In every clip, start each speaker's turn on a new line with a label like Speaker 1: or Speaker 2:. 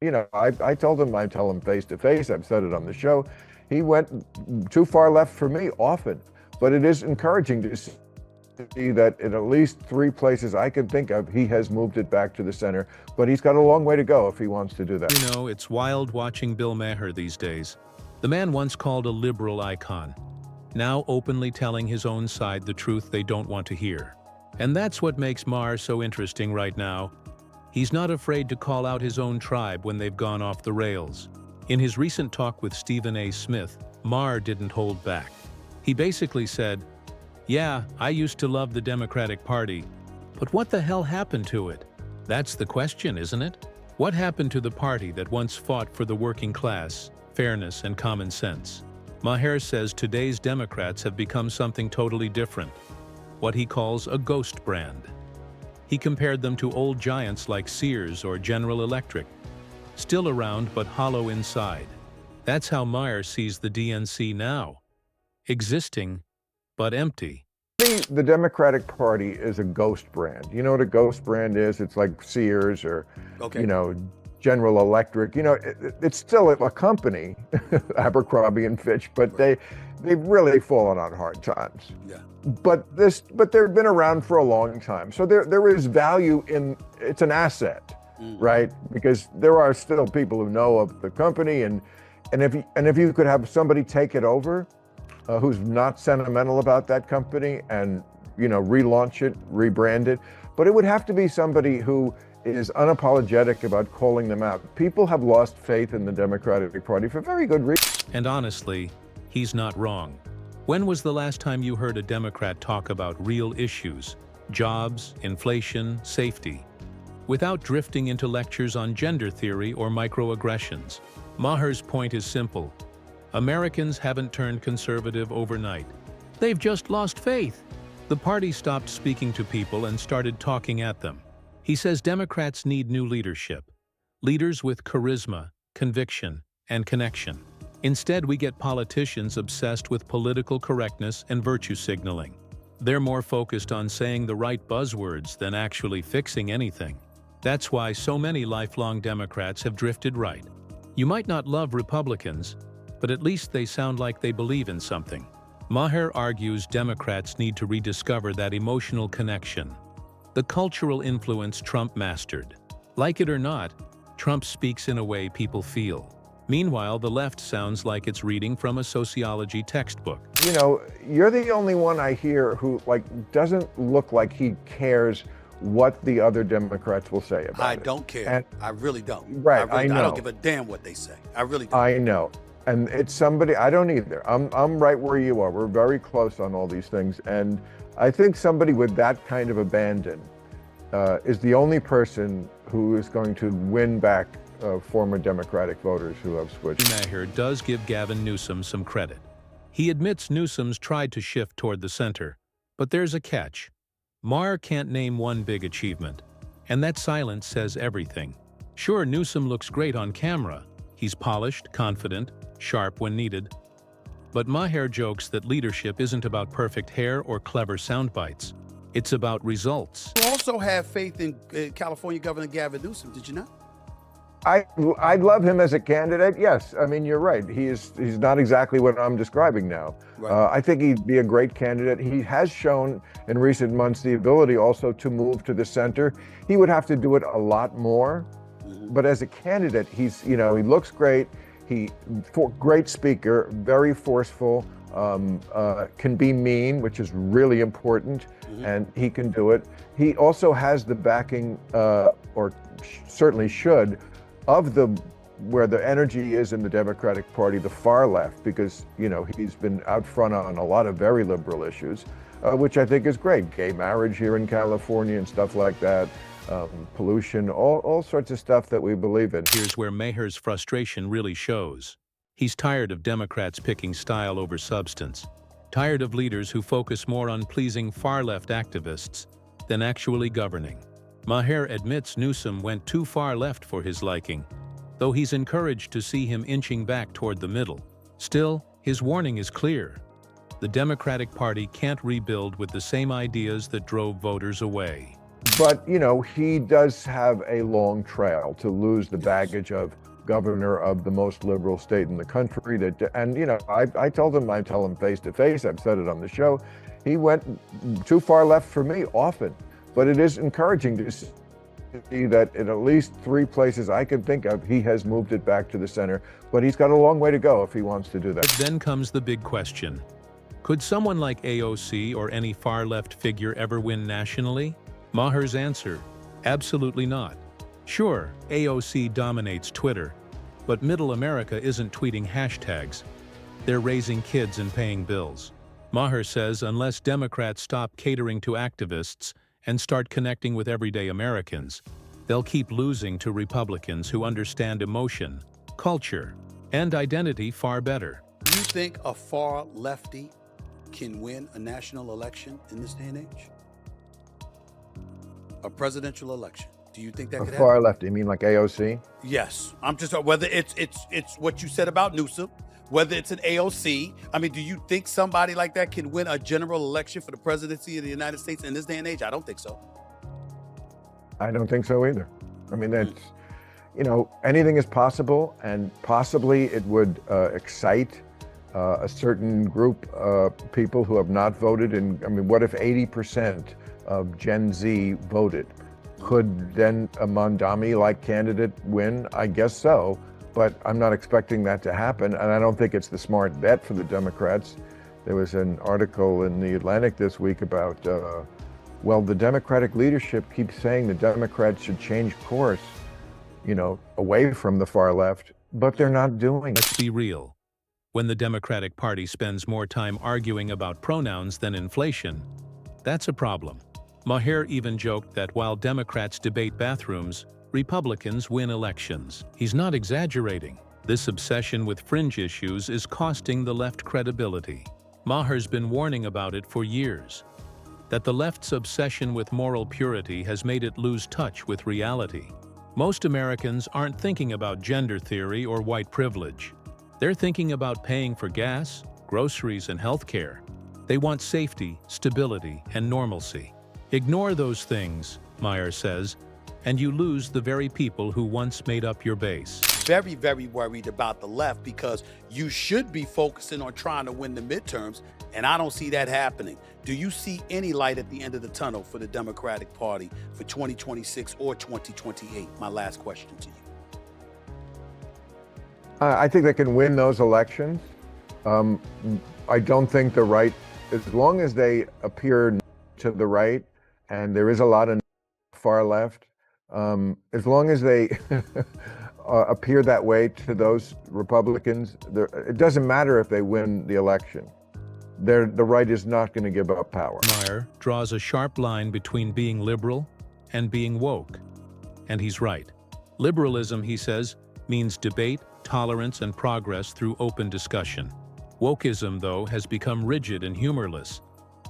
Speaker 1: I told him, I tell him face to face, I've said it on the show, he went too far left for me often. But it is encouraging to see that in at least three places I can think of, he has moved it back to the center. But he's got a long way to go if he wants to do that.
Speaker 2: It's wild watching Bill Maher these days. The man once called a liberal icon, now openly telling his own side the truth they don't want to hear. And that's what makes Maher so interesting right now. He's not afraid to call out his own tribe when they've gone off the rails. In his recent talk with Stephen A. Smith, Maher didn't hold back. He basically said, "Yeah, I used to love the Democratic Party, but what the hell happened to it? That's the question, isn't it? What happened to the party that once fought for the working class, fairness, and common sense?" Maher says today's Democrats have become something totally different, what he calls a ghost brand. He compared them to old giants like Sears or General Electric, still around but hollow inside. That's how Maher sees the DNC now, existing but empty.
Speaker 1: The Democratic Party is a ghost brand. You know what a ghost brand is? It's like Sears or,
Speaker 3: Okay.
Speaker 1: General Electric. It's still a company, Abercrombie and Fitch, but they've really fallen on hard times.
Speaker 3: Yeah.
Speaker 1: But they've been around for a long time. So there is value it's an asset, right? Because there are still people who know of the company, and if you could have somebody take it over, who's not sentimental about that company and, relaunch it, rebrand it, but it would have to be somebody who is unapologetic about calling them out. People have lost faith in the Democratic Party for very good reasons.
Speaker 2: And honestly, he's not wrong. When was the last time you heard a Democrat talk about real issues, jobs, inflation, safety, without drifting into lectures on gender theory or microaggressions? Maher's point is simple. Americans haven't turned conservative overnight. They've just lost faith. The party stopped speaking to people and started talking at them. He says Democrats need new leadership, leaders with charisma, conviction, and connection. Instead, we get politicians obsessed with political correctness and virtue signaling. They're more focused on saying the right buzzwords than actually fixing anything. That's why so many lifelong Democrats have drifted right. You might not love Republicans, but at least they sound like they believe in something. Maher argues Democrats need to rediscover that emotional connection, the cultural influence Trump mastered. Like it or not, Trump speaks in a way people feel. Meanwhile, the left sounds like it's reading from a sociology textbook.
Speaker 1: You're the only one I hear who doesn't look like he cares what the other Democrats will say about it.
Speaker 3: I don't care. I really don't.
Speaker 1: Right,
Speaker 3: I
Speaker 1: know.
Speaker 3: don't give a damn what they say. I really don't.
Speaker 1: I know. And it's somebody, I don't either. I'm right where you are. We're very close on all these things. And I think somebody with that kind of abandon is the only person who is going to win back former Democratic voters who have switched.
Speaker 2: Maher does give Gavin Newsom some credit. He admits Newsom's tried to shift toward the center, but there's a catch. Maher can't name one big achievement, and that silence says everything. Sure, Newsom looks great on camera. He's polished, confident, sharp when needed. But Maher jokes that leadership isn't about perfect hair or clever sound bites. It's about results.
Speaker 3: You also have faith in California Governor Gavin Newsom, did you not?
Speaker 1: I'd love him as a candidate. Yes, I mean, you're right. He's not exactly what I'm describing now.
Speaker 3: Right.
Speaker 1: I think he'd be a great candidate. He has shown in recent months the ability also to move to the center. He would have to do it a lot more. But as a candidate, he looks great. Great speaker, very forceful, can be mean, which is really important, and he can do it. He also has the backing, or certainly should, of where the energy is in the Democratic Party, the far left, because he's been out front on a lot of very liberal issues, which I think is great. Gay marriage here in California and stuff like that. Pollution, all sorts of stuff that we believe in.
Speaker 2: Here's where Maher's frustration really shows. He's tired of Democrats picking style over substance, tired of leaders who focus more on pleasing far-left activists than actually governing. Maher admits Newsom went too far left for his liking, though he's encouraged to see him inching back toward the middle. Still, his warning is clear. The Democratic Party can't rebuild with the same ideas that drove voters away.
Speaker 1: But, you know, he does have a long trail to lose the baggage of governor of the most liberal state in the country. And, you know, I tell him face to face, I've said it on the show, he went too far left for me often. But it is encouraging to see that in at least 3 places I can think of, he has moved it back to the center. But he's got a long way to go if he wants to do that.
Speaker 2: But then comes the big question. Could someone like AOC or any far-left figure ever win nationally? Maher's answer, absolutely not. Sure, AOC dominates Twitter, but middle America isn't tweeting hashtags. They're raising kids and paying bills. Maher says unless Democrats stop catering to activists and start connecting with everyday Americans, they'll keep losing to Republicans who understand emotion, culture, and identity far better.
Speaker 3: Do you think a far lefty can win a national election in this day and age? A presidential election. Do you think that could happen?
Speaker 1: Far left, you mean like AOC?
Speaker 3: Yes. I'm just whether it's what you said about Newsom, whether it's an AOC. I mean, do you think somebody like that can win a general election for the presidency of the United States in this day and age? I don't think so.
Speaker 1: I don't think so either. I mean, that's, you know, anything is possible, and possibly it would excite a certain group of people who have not voted. And I mean, what if 80% of Gen Z voted? Could then a Mondami-like candidate win? I guess so, but I'm not expecting that to happen, and I don't think it's the smart bet for the Democrats. There was an article in The Atlantic this week about, well, the Democratic leadership keeps saying the Democrats should change course, you know, away from the far left, but they're not doing it.
Speaker 2: Let's be real. When the Democratic Party spends more time arguing about pronouns than inflation, that's a problem. Maher even joked that while Democrats debate bathrooms, Republicans win elections. He's not exaggerating. This obsession with fringe issues is costing the left credibility. Maher's been warning about it for years, that the left's obsession with moral purity has made it lose touch with reality. Most Americans aren't thinking about gender theory or white privilege. They're thinking about paying for gas, groceries, and healthcare. They want safety, stability, and normalcy. Ignore those things, Maher says, and you lose the very people who once made up your base.
Speaker 3: Very, very worried about the left because you should be focusing on trying to win the midterms, and I don't see that happening. Do you see any light at the end of the tunnel for the Democratic Party for 2026 or 2028? My last question to you.
Speaker 1: I think they can win those elections. I don't think the right, as long as they appear to the right, and there is a lot of far left, as long as they appear that way to those Republicans, it doesn't matter if they win the election. The right is not going to give up power.
Speaker 2: Maher draws a sharp line between being liberal and being woke. And he's right. Liberalism, he says, means debate, tolerance, and progress through open discussion. Wokeism, though, has become rigid and humorless,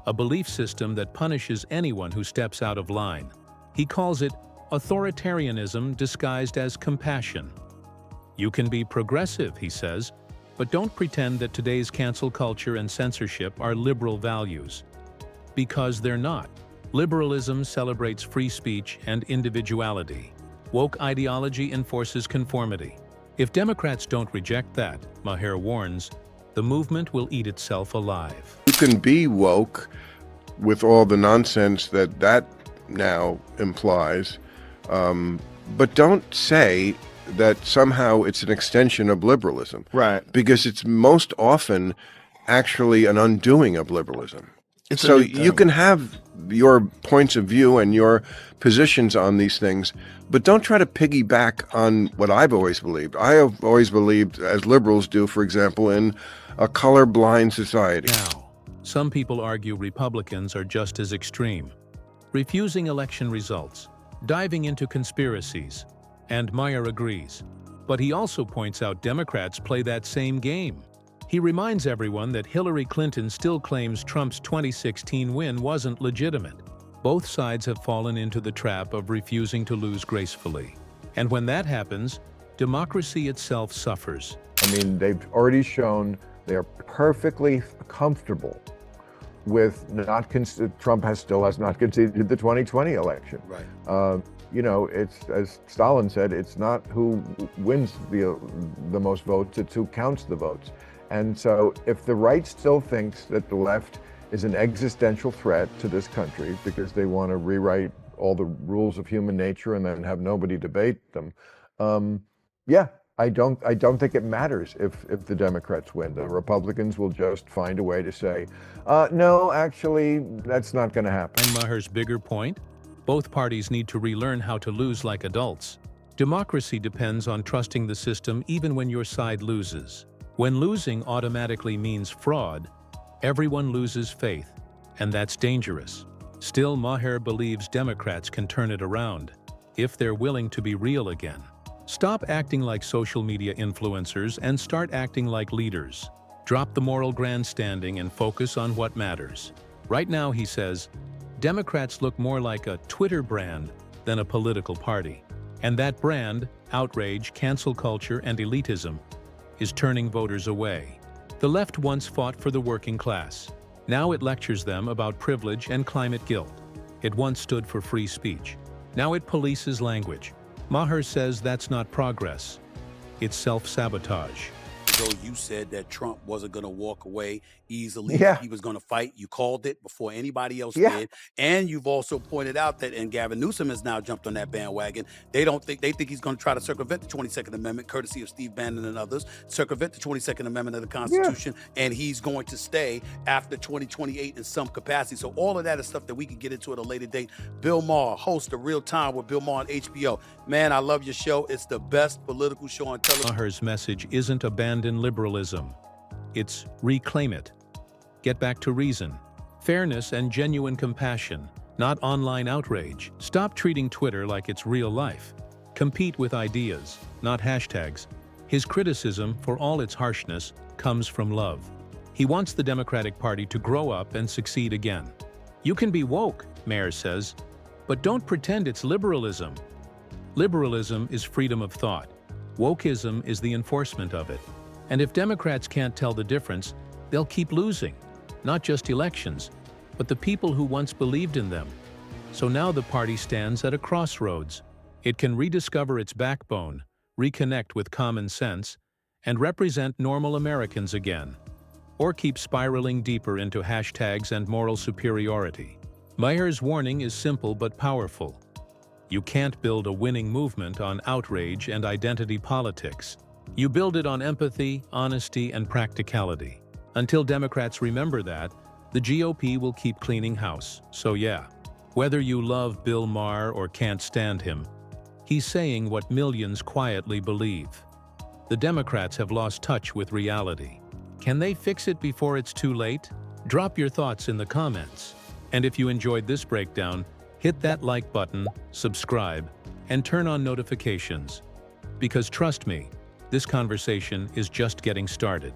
Speaker 2: a belief system that punishes anyone who steps out of line. He calls it authoritarianism disguised as compassion. You can be progressive, he says, but don't pretend that today's cancel culture and censorship are liberal values. Because they're not. Liberalism celebrates free speech and individuality. Woke ideology enforces conformity. If Democrats don't reject that, Maher warns, the movement will eat itself alive.
Speaker 4: You can be woke with all the nonsense that now implies, but don't say that somehow it's an extension of liberalism.
Speaker 1: Right.
Speaker 4: Because it's most often actually an undoing of liberalism. So you can have your points of view and your positions on these things, but don't try to piggyback on what I've always believed. I have always believed, as liberals do, for example, in a colorblind society.
Speaker 2: Now, some people argue Republicans are just as extreme, refusing election results, diving into conspiracies, and Maher agrees. But he also points out Democrats play that same game. He reminds everyone that Hillary Clinton still claims Trump's 2016 win wasn't legitimate. Both sides have fallen into the trap of refusing to lose gracefully. And when that happens, democracy itself suffers.
Speaker 1: I mean, they've already shown they are perfectly comfortable with Trump still has not conceded the 2020 election.
Speaker 3: Right.
Speaker 1: You know, it's, as Stalin said, it's not who wins the most votes, it's who counts the votes. And so if the right still thinks that the left is an existential threat to this country because they want to rewrite all the rules of human nature and then have nobody debate them, yeah, I don't think it matters if the Democrats win. The Republicans will just find a way to say, no, actually, that's not going to happen.
Speaker 2: And Maher's bigger point? Both parties need to relearn how to lose like adults. Democracy depends on trusting the system even when your side loses. When losing automatically means fraud, everyone loses faith, and that's dangerous. Still, Maher believes Democrats can turn it around, if they're willing to be real again. Stop acting like social media influencers and start acting like leaders. Drop the moral grandstanding and focus on what matters. Right now, he says, Democrats look more like a Twitter brand than a political party. And that brand, outrage, cancel culture, and elitism, is turning voters away. The left once fought for the working class. Now it lectures them about privilege and climate guilt. It once stood for free speech. Now it polices language. Maher says that's not progress. It's self-sabotage.
Speaker 3: So you said that Trump wasn't going to walk away easily.
Speaker 1: Yeah.
Speaker 3: He was going to fight. You called it before anybody else
Speaker 1: Yeah.
Speaker 3: did. And you've also pointed out that, and Gavin Newsom has now jumped on that bandwagon. They think he's going to try to circumvent the 22nd Amendment, courtesy of Steve Bannon and others, circumvent the 22nd Amendment of the Constitution, and he's going to stay after 2028 in some capacity. So all of that is stuff that we can get into at a later date. Bill Maher, host of Real Time with Bill Maher on HBO. Man, I love your show. It's the best political show on television.
Speaker 2: Maher's message isn't abandon liberalism. It's reclaim it. Get back to reason, fairness, and genuine compassion, not online outrage. Stop treating Twitter like it's real life. Compete with ideas, not hashtags. His criticism, for all its harshness, comes from love. He wants the Democratic Party to grow up and succeed again. You can be woke, Maher says, but don't pretend it's liberalism. Liberalism is freedom of thought. Wokeism is the enforcement of it. And if Democrats can't tell the difference, they'll keep losing. Not just elections, but the people who once believed in them. So now the party stands at a crossroads. It can rediscover its backbone, reconnect with common sense, and represent normal Americans again. Or keep spiraling deeper into hashtags and moral superiority. Maher's warning is simple but powerful. You can't build a winning movement on outrage and identity politics. You build it on empathy, honesty, and practicality. Until Democrats remember that, the GOP will keep cleaning house. So yeah, whether you love Bill Maher or can't stand him, he's saying what millions quietly believe. The Democrats have lost touch with reality. Can they fix it before it's too late? Drop your thoughts in the comments. And if you enjoyed this breakdown, hit that like button, subscribe, and turn on notifications. Because trust me, this conversation is just getting started.